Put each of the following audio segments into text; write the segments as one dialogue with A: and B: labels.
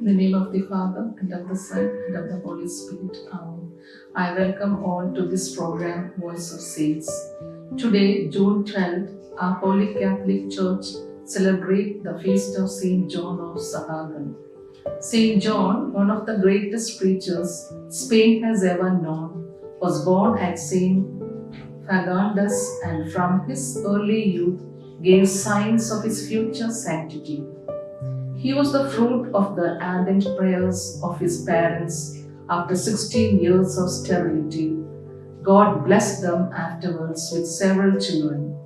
A: In the name of the Father, and of the Son, and of the Holy Spirit. Amen. I welcome all to this program, Voice of Saints. Today, June 12th, our Holy Catholic Church celebrates the feast of Saint John of Sahagan. Saint John, one of the greatest preachers Spain has ever known, was born at Saint Fagandas and from his early youth gave signs of his future sanctity. He was the fruit of the ardent prayers of his parents after 16 years of sterility. God blessed them afterwards with several children.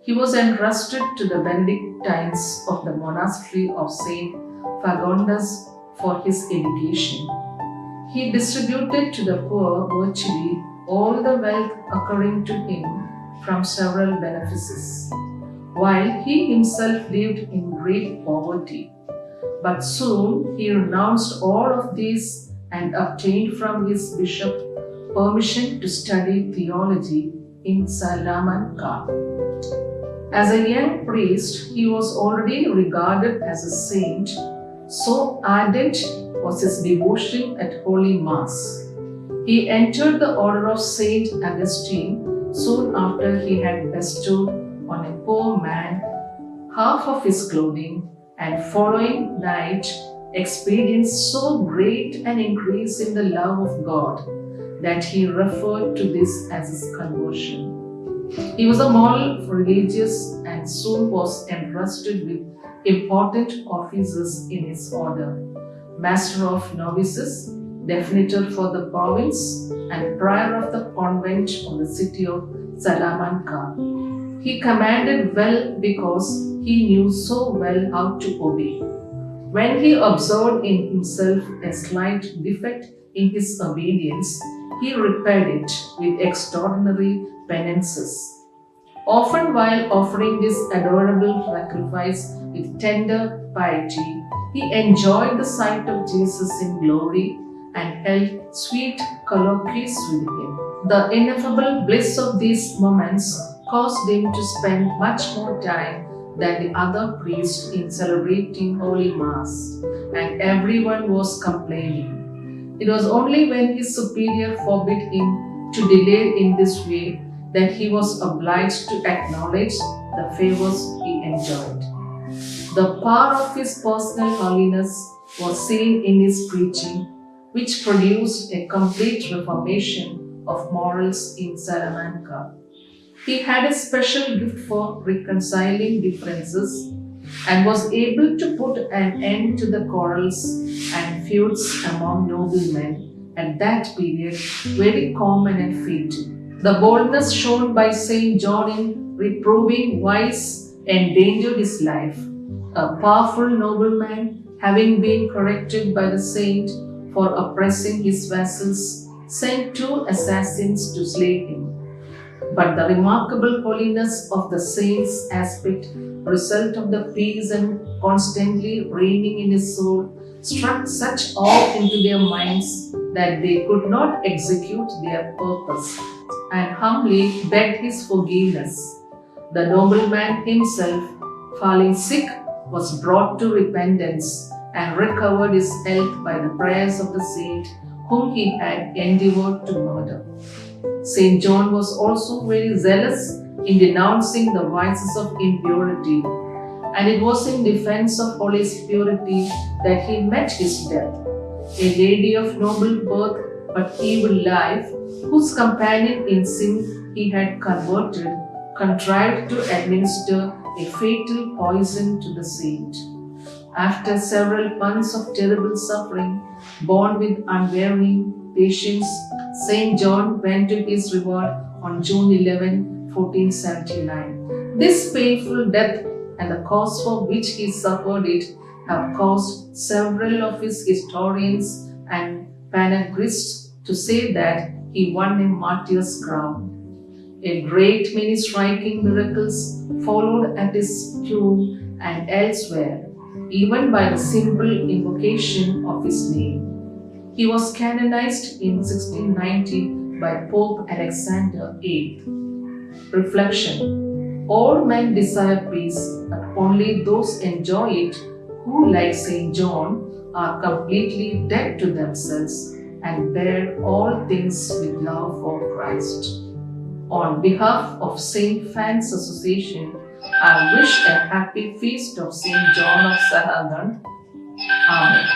A: He was entrusted to the Benedictines of the monastery of Saint Fagondas for his education. He distributed to the poor virtually all the wealth occurring to him from several benefices, while he himself lived in great poverty. But soon he renounced all of these and obtained from his bishop permission to study theology in Salamanca. As a young priest, he was already regarded as a saint, so ardent was his devotion at Holy Mass. He entered the order of Saint Augustine soon after he had bestowed on a poor man half of his clothing, and following night experienced so great an increase in the love of God that he referred to this as his conversion. He was a moral religious and soon was entrusted with important offices in his order: Master of Novices, Definitor for the province, and Prior of the convent of the city of Salamanca. He commanded well because he knew so well how to obey. When he observed in himself a slight defect in his obedience, he repaired it with extraordinary penances. Often, while offering this adorable sacrifice with tender piety, he enjoyed the sight of Jesus in glory and held sweet colloquies with him. The ineffable bliss of these moments caused him to spend much more time than the other priests in celebrating Holy Mass, and everyone was complaining. It was only when his superior forbid him to delay in this way that he was obliged to acknowledge the favors he enjoyed. The power of his personal holiness was seen in his preaching, which produced a complete reformation of morals in Salamanca. He had a special gift for reconciling differences and was able to put an end to the quarrels and feuds among noblemen at that period, very common and fleeting. The boldness shown by Saint John in reproving vice endangered his life. A powerful nobleman, having been corrected by the saint for oppressing his vassals, sent 2 assassins to slay him. But the remarkable holiness of the saint's aspect, result of the peace and constantly reigning in his soul, struck such awe into their minds that they could not execute their purpose, and humbly begged his forgiveness. The nobleman himself, falling sick, was brought to repentance and recovered his health by the prayers of the saint whom he had endeavored to murder. Saint John was also very zealous in denouncing the vices of impurity, and it was in defense of holy purity that he met his death. A lady of noble birth but evil life, whose companion in sin he had converted, contrived to administer a fatal poison to the saint. After several months of terrible suffering, borne with unwearying patience, Saint John went to his reward on June 11, 1479. This painful death and the cause for which he suffered it have caused several of his historians and panegyrists to say that he won a martyr's crown. A great many striking miracles followed at his tomb and elsewhere, even by the simple invocation of his name. He was canonized in 1690 by Pope Alexander VIII. Reflection: all men desire peace, but only those enjoy it who, like Saint John, are completely dead to themselves and bear all things with love for Christ. On behalf of St. Fans Association, I wish a happy feast of St. John of Sahagan. Amen.